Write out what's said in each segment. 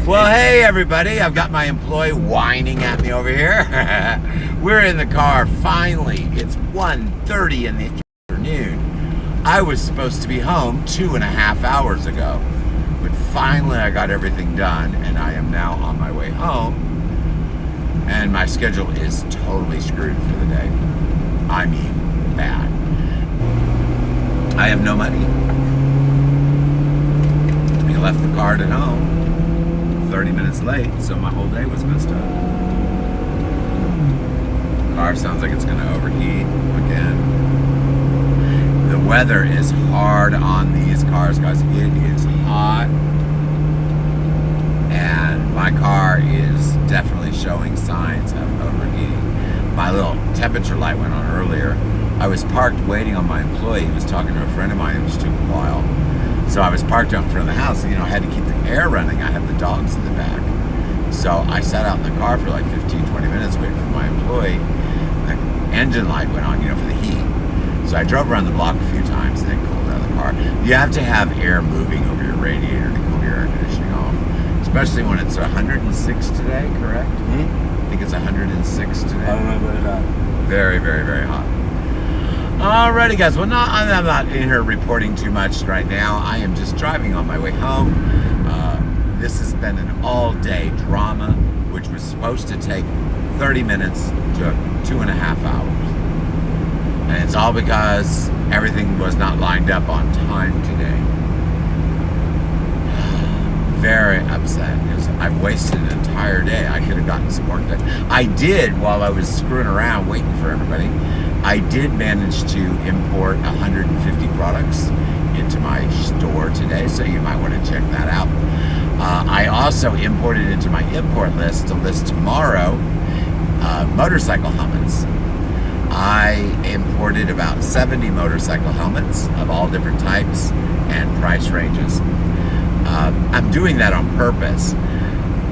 Well, hey everybody, I've got my employee whining at me over here. We're in the car, finally. It's 1:30 in the afternoon. I was supposed to be home 2.5 hours ago, but finally I got everything done and I am now on my way home, and my schedule is totally screwed for the day. I mean, bad. I have no money. I left the card at home 30 minutes late, so my whole day was messed up. The car sounds like it's going to overheat again. The weather is hard on these cars, guys. It is hot, and my car is definitely showing signs of overheating. My little temperature light went on earlier. I was parked waiting on my employee. He was talking to a friend of mine, which took a while. So I was parked out in front of the house, and I had to keep the air running. I have the dogs in the back. So I sat out in the car for like 15-20 minutes waiting for my employee. The engine light went on, for the heat. So I drove around the block a few times and then cooled out of the car. You have to have air moving over your radiator to cool your air conditioning off, especially when it's 106 today, correct? I think it's 106 today. I don't know about that. Very, very, very hot. Alrighty, guys. Well, I'm not in here reporting too much right now. I am just driving on my way home. This has been an all-day drama, which was supposed to take 30 minutes to 2.5 hours. And it's all because everything was not lined up on time today. Very upset because I've wasted an entire day. I could have gotten some work done. I did, while I was screwing around waiting for everybody, I did manage to import 150 products into my store today, so you might want to check that out. I also imported into my import list to list tomorrow motorcycle helmets. I imported about 70 motorcycle helmets of all different types and price ranges. I'm doing that on purpose.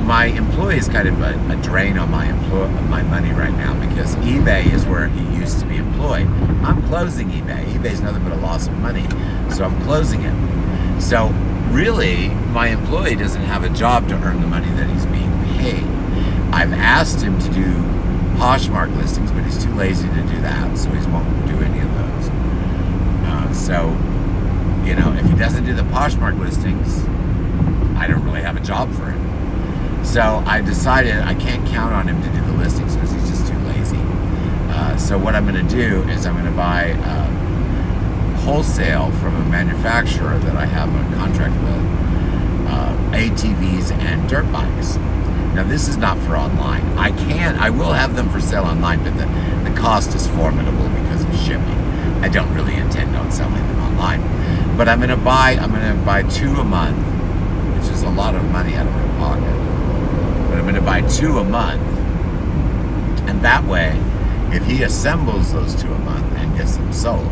My employee is kind of a drain on my money right now because eBay is where he used to be employed. I'm closing eBay. eBay's nothing but a loss of money, so I'm closing it. So really, my employee doesn't have a job to earn the money that he's being paid. I've asked him to do Poshmark listings, but he's too lazy to do that, so he won't do any of those. If he doesn't do the Poshmark listings, I don't really have a job for him. So I decided I can't count on him to do the listings because he's just too lazy. So what I'm going to do is I'm going to buy wholesale from a manufacturer that I have a contract with, ATVs and dirt bikes. Now this is not for online. I will have them for sale online, but the cost is formidable because of shipping. I don't really intend on selling them online. But I'm going to buy 2 a month, which is a lot of money out of my pocket. But I'm going to buy 2 a month, and that way, if he assembles those 2 a month and gets them sold,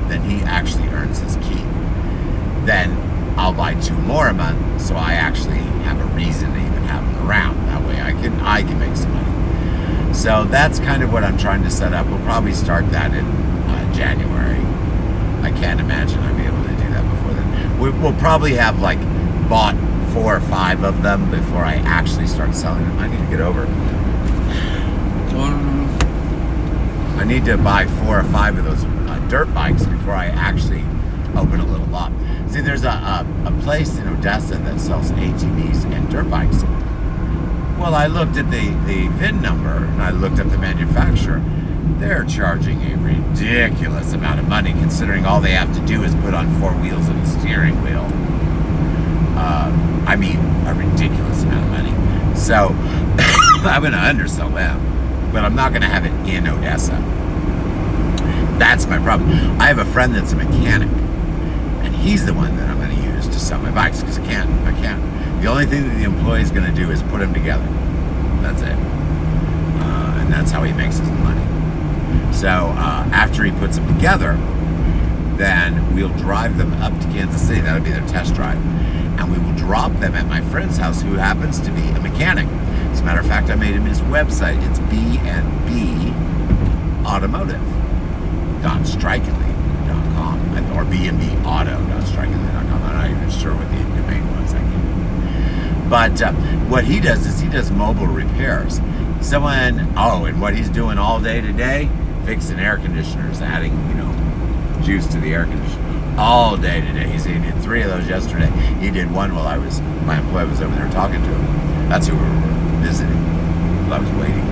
then he actually earns his keep. Then I'll buy 2 more a month, so I actually have a reason to even have them around. That way I can make some money. So that's kind of what I'm trying to set up. We'll probably start that in January. I can't imagine I'll be able to do that before then. We'll probably have bought 4 or 5 of them before I actually start selling them. I need to get over. I need to buy 4 or 5 of those dirt bikes before I actually open a little lot. See, there's a place in Odessa that sells ATVs and dirt bikes. Well, I looked at the VIN number and I looked up the manufacturer. They're charging a ridiculous amount of money considering all they have to do is put on 4 wheels and a steering wheel. A ridiculous amount of money. So I'm going to undersell them, but I'm not going to have it in Odessa. That's my problem. I have a friend that's a mechanic, and he's the one that I'm going to use to sell my bikes because I can't. The only thing that the employee is going to do is put them together. That's it. And that's how he makes his money. So after he puts them together, then we'll drive them up to Kansas City. That'll be their test drive. And we will drop them at my friend's house who happens to be a mechanic. As a matter of fact, I made him his website. It's bnbautomotive.strikingly.com or bnbauto.strikingly.com. I'm not even sure what the domain was. But But what he does is he does mobile repairs. And what he's doing all day today, fixing air conditioners, adding, juice to the air conditioner. All day today. He did 3 of those yesterday. He did one while my employee was over there talking to him. That's who we were visiting while I was waiting.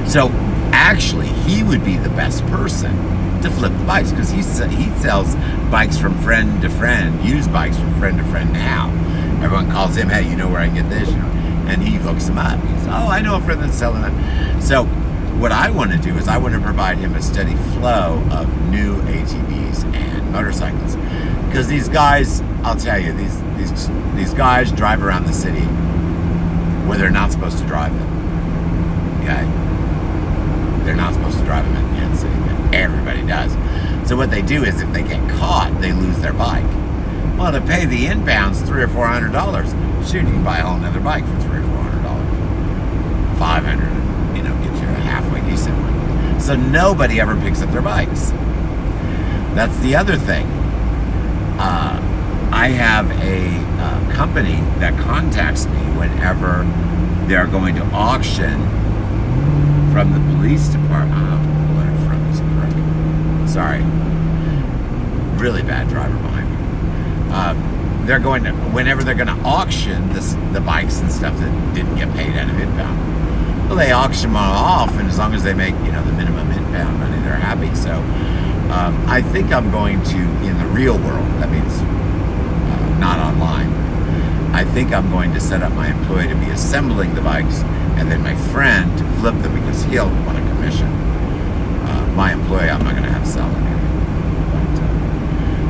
So actually, he would be the best person to flip the bikes, because he sells bikes from friend to friend, used bikes from friend to friend now. Everyone calls him, hey, you know where I can get this? And he hooks them up. He says, oh, I know a friend that's selling that. So what I want to do is I want to provide him a steady flow of new ATVs and motorcycles. Because these guys, I'll tell you, these guys drive around the city where they're not supposed to drive them. Okay? They're not supposed to drive them in Kansas City, but everybody does. So what they do is if they get caught, they lose their bike. Well, to pay the inbounds $300 or $400, shoot, you can buy a whole nother bike for $300 or $400. $500, gets you a halfway decent one. So nobody ever picks up their bikes. That's the other thing. I have a company that contacts me whenever they're going to auction from the police department. I'll pull it from this prick. Sorry. Really bad driver behind me. Whenever they're going to auction the bikes and stuff that didn't get paid out of inbound. Well, they auction them off, and as long as they make, the minimum inbound money, they're happy. So I think I'm going to, in the real world, that means not online, I think I'm going to set up my employee to be assembling the bikes, and then my friend to flip them, because he'll want a commission. My employee, I'm not going to have sell anything.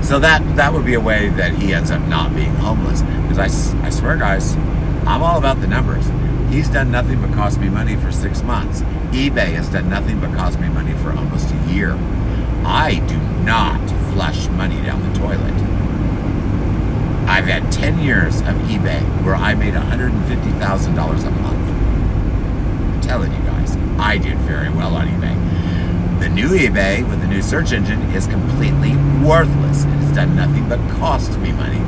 So that would be a way that he ends up not being homeless. Because I swear, guys, I'm all about the numbers. He's done nothing but cost me money for 6 months. eBay has done nothing but cost me money for almost a year. I do not flush money down the toilet. I've had 10 years of eBay where I made $150,000 a month. I'm telling you guys, I did very well on eBay. The new eBay with the new search engine is completely worthless. It has done nothing but cost me money.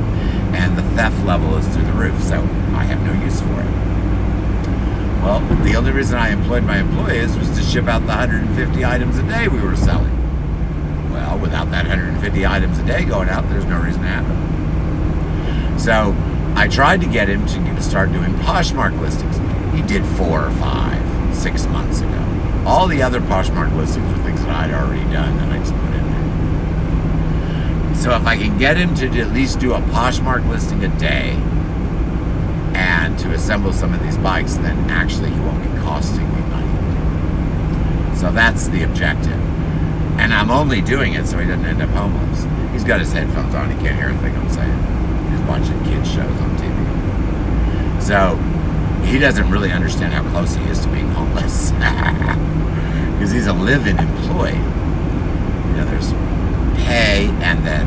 And the theft level is through the roof, so I have no use for it. Well, the only reason I employed my employees was to ship out the 150 items a day we were selling. Well, without that 150 items a day going out, there's no reason to have it. So I tried to get him to start doing Poshmark listings. He did 4 or 5, 6 months ago. All the other Poshmark listings are things that I'd already done that I just put in there. So if I can get him to at least do a Poshmark listing a day and to assemble some of these bikes, then actually he won't be costing me money. So that's the objective. And I'm only doing it so he doesn't end up homeless. He's got his headphones on, he can't hear a thing I'm saying. He's watching kids shows on TV. So he doesn't really understand how close he is to being homeless. Because he's a live-in employee. There's pay, and then,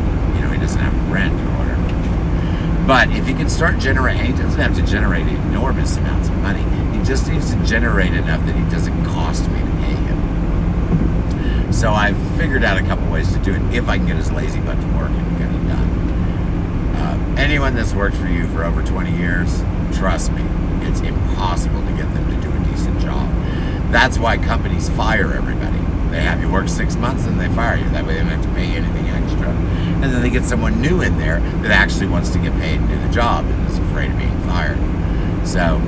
he doesn't have rent or whatever. But if he can start generating, he doesn't have to generate enormous amounts of money. He just needs to generate enough that it doesn't cost me to pay him. So I've figured out a couple ways to do it if I can get his lazy butt to work and get it done. Anyone that's worked for you for over 20 years, trust me, it's impossible to get them to do a decent job. That's why companies fire everybody. They have you work 6 months and they fire you. That way they don't have to pay you anything extra. And then they get someone new in there that actually wants to get paid and do the job and is afraid of being fired. So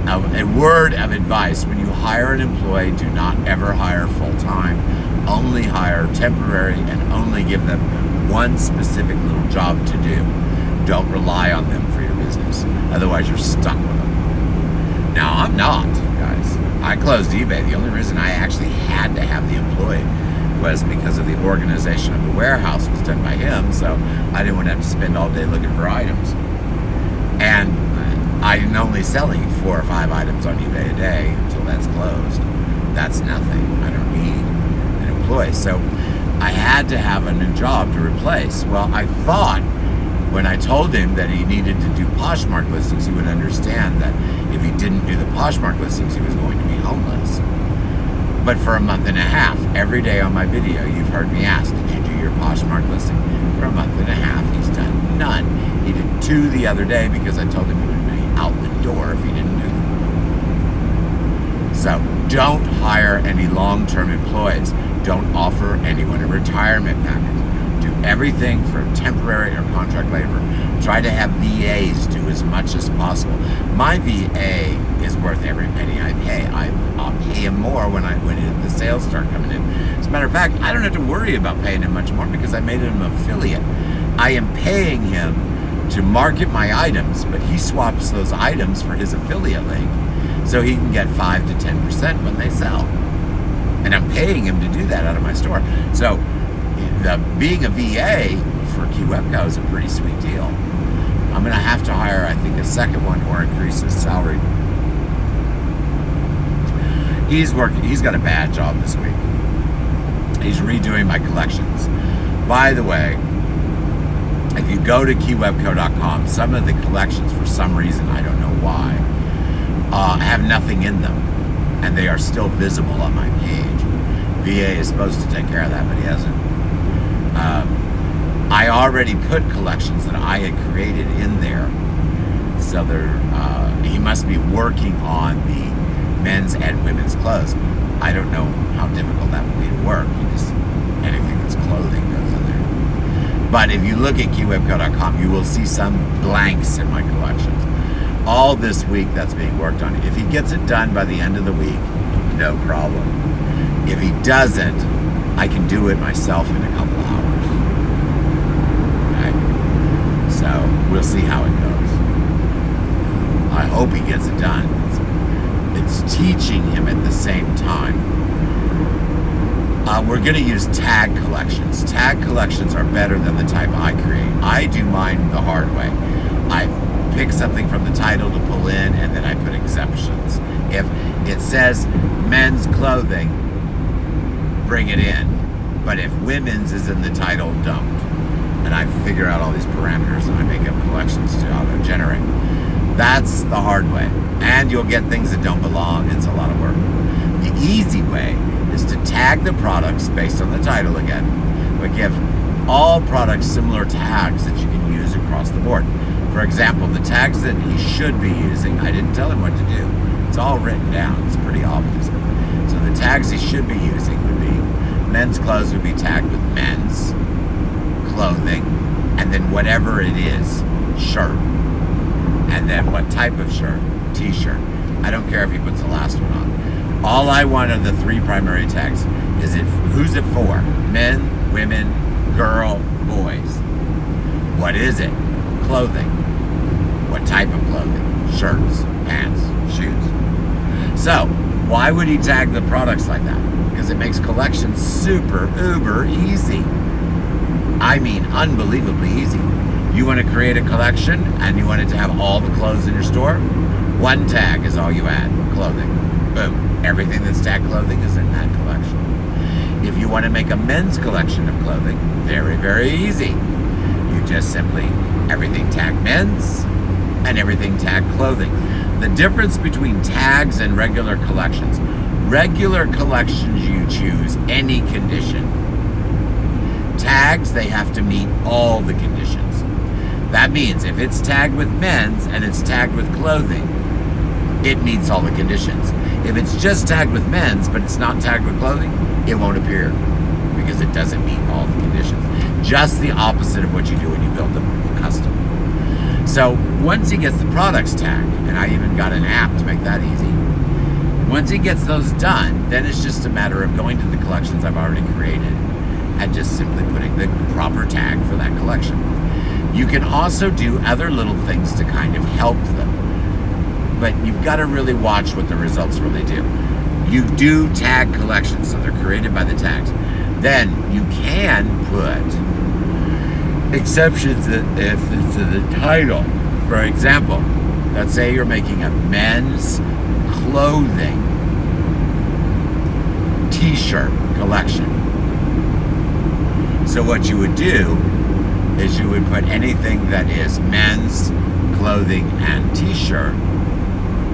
a word of advice: when you hire an employee, do not ever hire full-time. Only hire temporary, and only give them one specific little job to do. Don't rely on them for your business. Otherwise, you're stuck with them. Now, I'm not, guys. I closed eBay. The only reason I actually had to have the employee was because of the organization of the warehouse was done by him, so I didn't want to have to spend all day looking for items. And I'm only selling 4 or 5 items on eBay a day until that's closed. That's nothing. I don't need an employee. So I had to have a new job to replace. Well, I thought when I told him that he needed to do Poshmark listings, he would understand that if he didn't do the Poshmark listings, he was going to be homeless. But for a month and a half, every day on my video, you've heard me ask, did you do your Poshmark listing? For a month and a half, he's done none. He did 2 the other day because I told him he would be out the door if he didn't do them. So don't hire any long-term employees. Don't offer anyone a retirement package. Do everything for temporary or contract labor. Try to have VAs do as much as possible. My VA is worth every penny I pay. I'll pay him more when the sales start coming in. As a matter of fact, I don't have to worry about paying him much more because I made him an affiliate. I am paying him to market my items, but he swaps those items for his affiliate link so he can get 5 to 10% when they sell. And I'm paying him to do that out of my store. So being a VA for Keywebco is a pretty sweet deal. I'm going to have to hire, I think, a second one or increase his salary. He's got a bad job this week. He's redoing my collections. By the way, if you go to keywebco.com, some of the collections, for some reason, I don't know why, have nothing in them, and they are still visible on my page. VA is supposed to take care of that, but he hasn't. I already put collections that I had created in there, so he must be working on the men's and women's clothes. I don't know how difficult that would be to work. Anything that's clothing goes in there. But if you look at keywebco.com, you will see some blanks in my collections. All this week that's being worked on. If he gets it done by the end of the week, no problem. If he doesn't, I can do it myself in a couple of hours. Okay? So we'll see how it goes. I hope he gets it done. It's teaching him at the same time. We're going to use tag collections. Tag collections are better than the type I create. I do mine the hard way. I pick something from the title to pull in, and then I put exceptions. If it says men's clothing, bring it in. But if women's is in the title, don't. And I figure out all these parameters and I make up collections to auto-generate. That's the hard way. And you'll get things that don't belong. It's a lot of work. The easy way is to tag the products based on the title again, but give all products similar tags that you can use across the board. For example, the tags that he should be using, I didn't tell him what to do. It's all written down. It's pretty obvious. So the tags he should be using would be men's clothes would be tagged with men's clothing, and then whatever it is, shirt. And then what type of shirt? T-shirt. I don't care if he puts the last one on. All I want of the 3 primary tags is who's it for? Men, women, girl, boys. What is it? Clothing. What type of clothing? Shirts, pants, shoes. So, why would he tag the products like that? Because it makes collections super, uber easy. I mean, unbelievably easy. You want to create a collection and you want it to have all the clothes in your store? 1 tag is all you add. Clothing. Boom. Everything that's tagged clothing is in that collection. If you want to make a men's collection of clothing, very, very easy. You just simply, everything tagged men's and everything tagged clothing. The difference between tags and regular collections you choose any condition. Tags, they have to meet all the conditions. That means if it's tagged with men's and it's tagged with clothing, it meets all the conditions. If it's just tagged with men's but it's not tagged with clothing, it won't appear because it doesn't meet all the conditions. Just the opposite of what you do when you build them custom. So once he gets the products tagged, and I even got an app to make that easy, once he gets those done, then it's just a matter of going to the collections I've already created and just simply putting the proper tag for that collection. You can also do other little things to kind of help them, but you've got to really watch what the results really do. You do tag collections, so they're created by the tags. Then you can put exceptions if it's in the title. For example, let's say you're making a men's clothing t-shirt collection. So what you would do is you would put anything that is men's clothing and t-shirt,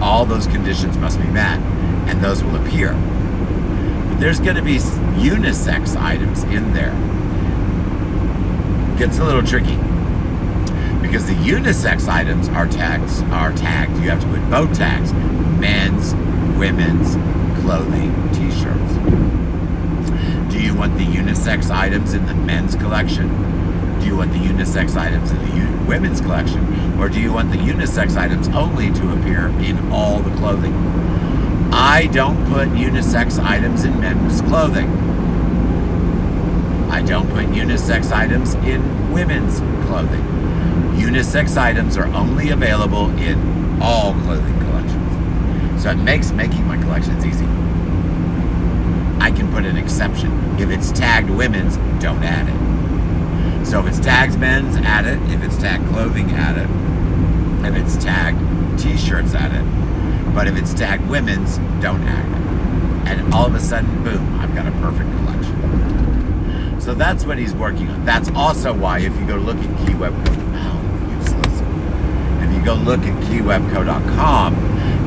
all those conditions must be met, and those will appear. But there's going to be unisex items in there. Gets a little tricky. because the unisex items are tagged. You have to put both tags: men's, women's, clothing, t-shirts. Do you want the unisex items in the men's collection? Do you want the unisex items in the women's collection? Or do you want the unisex items only to appear in all the clothing? I don't put unisex items in men's clothing. I don't put unisex items in women's clothing. Unisex items are only available in all clothing collections. So it makes making my collections easy. I can put an exception. If it's tagged women's, don't add it. So if it's tagged men's, add it. If it's tagged clothing, add it. If it's tagged t-shirts, add it. But if it's tagged women's, don't add it. And all of a sudden, boom, I've got a perfect collection. So that's what he's working on. That's also why if you go look at Keywebco, useless. If you go look at Keywebco.com,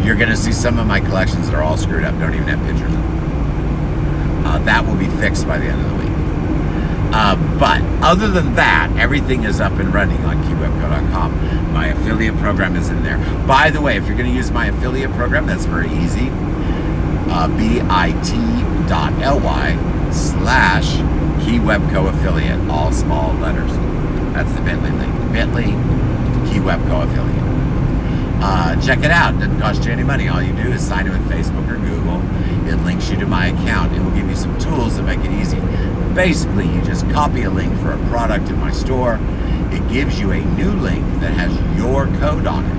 you're going to see some of my collections that are all screwed up, don't even have pictures of them. That will be fixed by the end of the week. But other than that, everything is up and running on Keywebco.com. My affiliate program is in there. By the way, if you're going to use my affiliate program, that's very easy. bit.ly/Keywebco affiliate, all small letters. That's the Bitly link. Bitly, Keywebco affiliate. Check it out. It doesn't cost you any money. All you do is sign in with Facebook or Google. It links you to my account. It will give you some tools that make it easy. Basically, you just copy a link for a product in my store. It gives you a new link that has your code on it.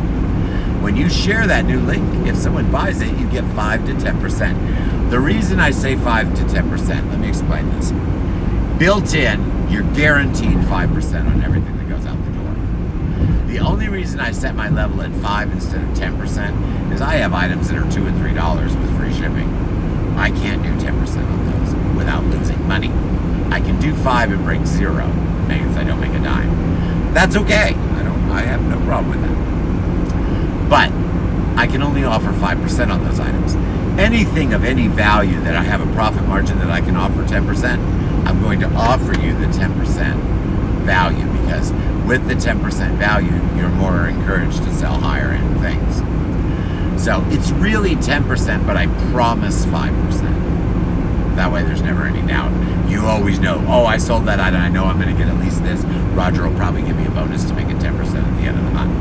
When you share that new link, if someone buys it, you get 5 to 10%. The reason I say 5 to 10%, let me explain this. Built in, you're guaranteed 5% on everything that goes out the door. The only reason I set my level at 5 instead of 10% is I have items that are $2 and $3 with free shipping. I can't do 10% on those without losing money. I can do 5 and break 0. Means I don't make a dime. That's okay. I have no problem with that. But I can only offer 5% on those items. Anything of any value that I have a profit margin that I can offer 10%, I'm going to offer you the 10% value, because with the 10% value, you're more encouraged to sell higher end things. So it's really 10%, but I promise 5%. That way there's never any doubt. You always know, oh, I sold that item, I know I'm going to get at least this. Roger will probably give me a bonus to make it 10% at the end of the month.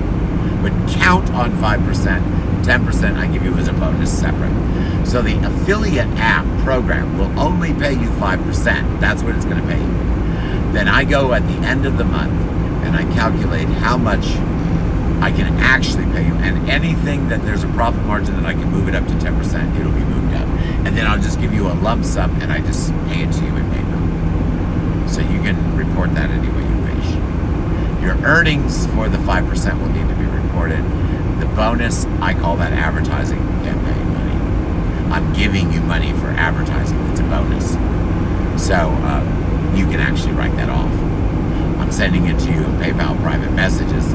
But count on 5%, 10% I give you as a bonus separate. So the affiliate app program will only pay you 5%. That's what it's going to pay you. Then I go at the end of the month and I calculate how much I can actually pay you, and anything that there's a profit margin that I can move it up to 10%, it'll be moved up. And then I'll just give you a lump sum and I just pay it to you in PayPal. So you can report that any way you wish. Your earnings for the 5% will need to be reported. The bonus, I call that advertising campaign money. I'm giving you money for advertising. It's a bonus. So you can actually write that off. I'm sending it to you in PayPal private messages,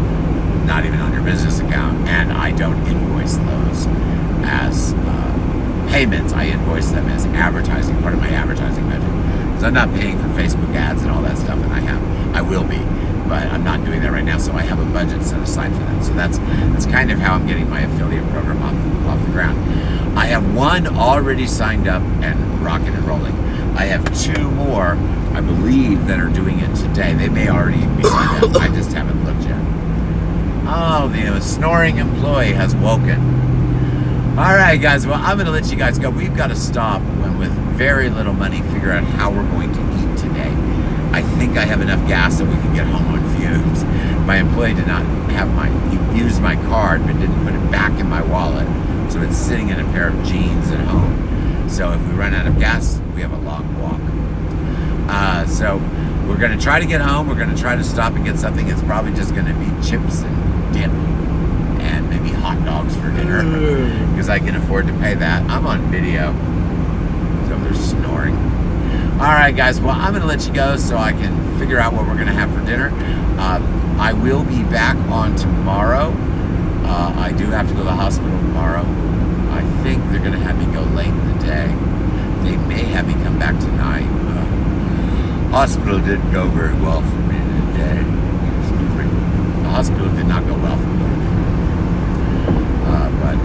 not even on your business account, and I don't invoice those as payments. I invoice them as advertising, part of my advertising budget. Because I'm not paying for Facebook ads and all that stuff, and I will be, but I'm not doing that right now, so I have a budget set aside for that. So that's kind of how I'm getting my affiliate program off the ground. I have one already signed up and rocking and rolling. I have 2 more, I believe, that are doing it today. They may already be signed up. I just haven't looked yet. Oh, the snoring employee has woken. All right, guys. Well, I'm going to let you guys go. We've got to stop with very little money, figure out how we're going to eat today. I think I have enough gas that we can get home on fumes. My employee did not have he used my card, but didn't put it back in my wallet. So it's sitting in a pair of jeans at home. So if we run out of gas, we have a long walk. So we're going to try to get home. We're going to try to stop and get something. It's probably just going to be chips and dip and maybe hot dogs for dinner, because I can afford to pay that. I'm on video, so they're snoring. All right, guys. Well, I'm going to let you go so I can figure out what we're going to have for dinner. I will be back on tomorrow. I do have to go to the hospital tomorrow. I think they're going to have me go late in the day. They may have me come back tonight. Hospital didn't go very well for me today. The hospital did not go well for me. But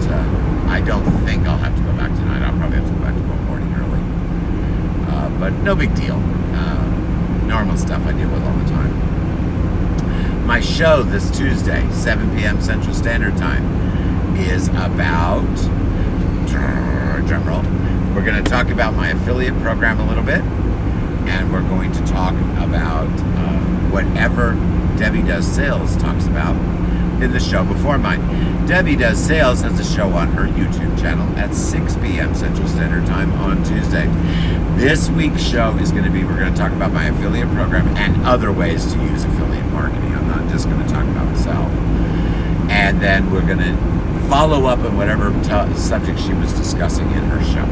I don't think I'll have to go back tonight. I'll probably have to go back tomorrow morning early. But no big deal. Normal stuff I deal with all the time. My show this Tuesday, 7 p.m. Central Standard Time, is about, drum roll, we're going to talk about my affiliate program a little bit, and we're going to talk about whatever Debbie Does Sales talks about in the show before mine. Debbie Does Sales has a show on her YouTube channel at 6 p.m. Central Standard Time on Tuesday. This week's show is going to be, we're going to talk about my affiliate program and other ways to use affiliate marketing. I'm not just going to talk about myself. And then we're going to follow up on whatever subject she was discussing in her show.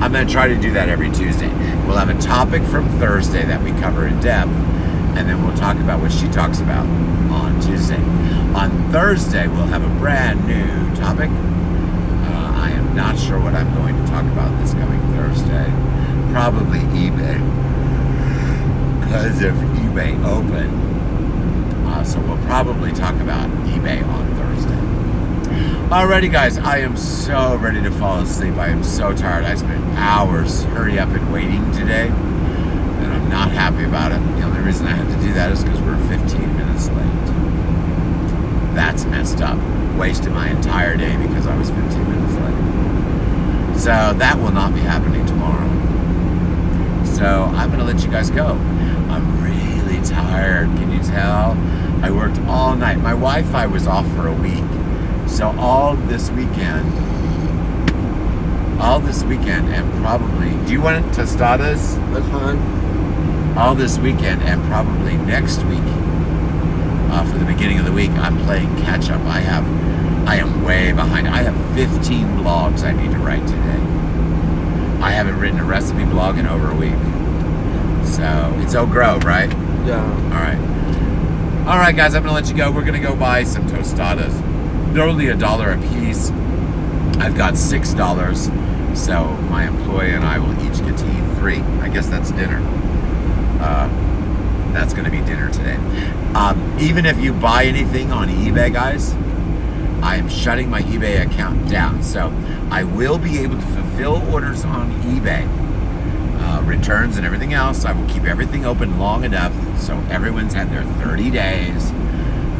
I'm going to try to do that every Tuesday. We'll have a topic from Thursday that we cover in depth, and then we'll talk about what she talks about on Tuesday. On Thursday, we'll have a brand new topic. I am not sure what I'm going to talk about this coming Thursday. Probably eBay, because of eBay Open. So we'll probably talk about eBay on Thursday. Alrighty, guys, I am so ready to fall asleep. I am so tired. I spent hours hurry up and waiting today, and I'm not happy about it. The only reason I had to do that is because we're 15 minutes late. That's messed up. Wasted my entire day because I was 15 minutes late. So that will not be happening tomorrow. So I'm going to let you guys go. I'm really tired. Can you tell? I worked all night. My Wi-Fi was off for a week. So all this weekend and probably, do you want tostadas? That's fine. All this weekend and probably next week, for the beginning of the week, I'm playing catch up. I am way behind. I have 15 blogs I need to write today. I haven't written a recipe blog in over a week. So it's Oak Grove, right? Yeah. All right, guys, I'm gonna let you go. We're gonna go buy some tostadas. They're only $1 a piece. I've got $6, so my employee and I will each get to eat 3. I guess that's dinner. That's gonna be dinner today. Even if you buy anything on eBay, guys, I am shutting my eBay account down. So I will be able to fulfill orders on eBay, returns and everything else. I will keep everything open long enough so everyone's had their 30 days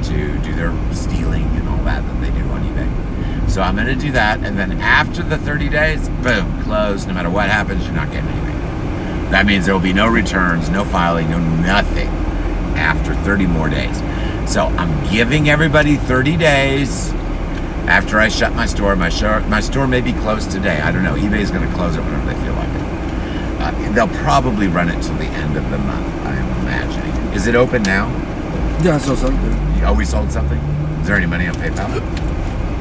to do their stealing and all that they do on eBay. So I'm going to do that, and then after the 30 days, boom, closed. No matter what happens, you're not getting anything. That means there will be no returns, no filing, no nothing after 30 more days. So I'm giving everybody 30 days after I shut my store. My store may be closed today. I don't know. eBay's going to close it whenever they feel like it. They'll probably run it till the end of the month, I am imagining. Is it open now? Yeah, I sold something. Oh, we sold something? Is there any money on PayPal?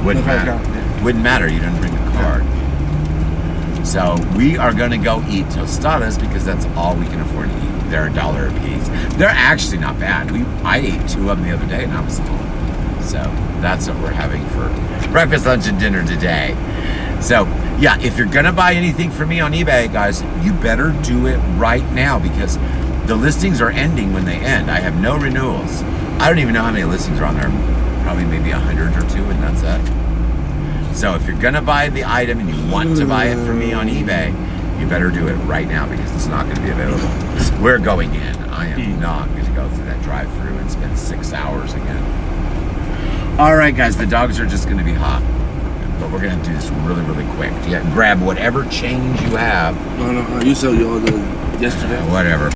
Wouldn't matter. Wouldn't matter. You didn't bring a card. So we are going to go eat tostadas because that's all we can afford to eat. They're $1 a piece. They're actually not bad. I ate 2 of them the other day and I was full. So that's what we're having for breakfast, lunch, and dinner today. So yeah, if you're going to buy anything from me on eBay, guys, you better do it right now because the listings are ending when they end. I have no renewals. I don't even know how many listings are on there. Probably maybe 100 or 2, and that's it. So if you're gonna buy the item and you want to buy it from me on eBay, you better do it right now because it's not gonna be available. We're going in. I am not gonna go through that drive-through and spend 6 hours again. All right, guys, the dogs are just gonna be hot. But we're gonna do this really, really quick. Yeah, grab whatever change you have. No, you sold your order yesterday. Whatever.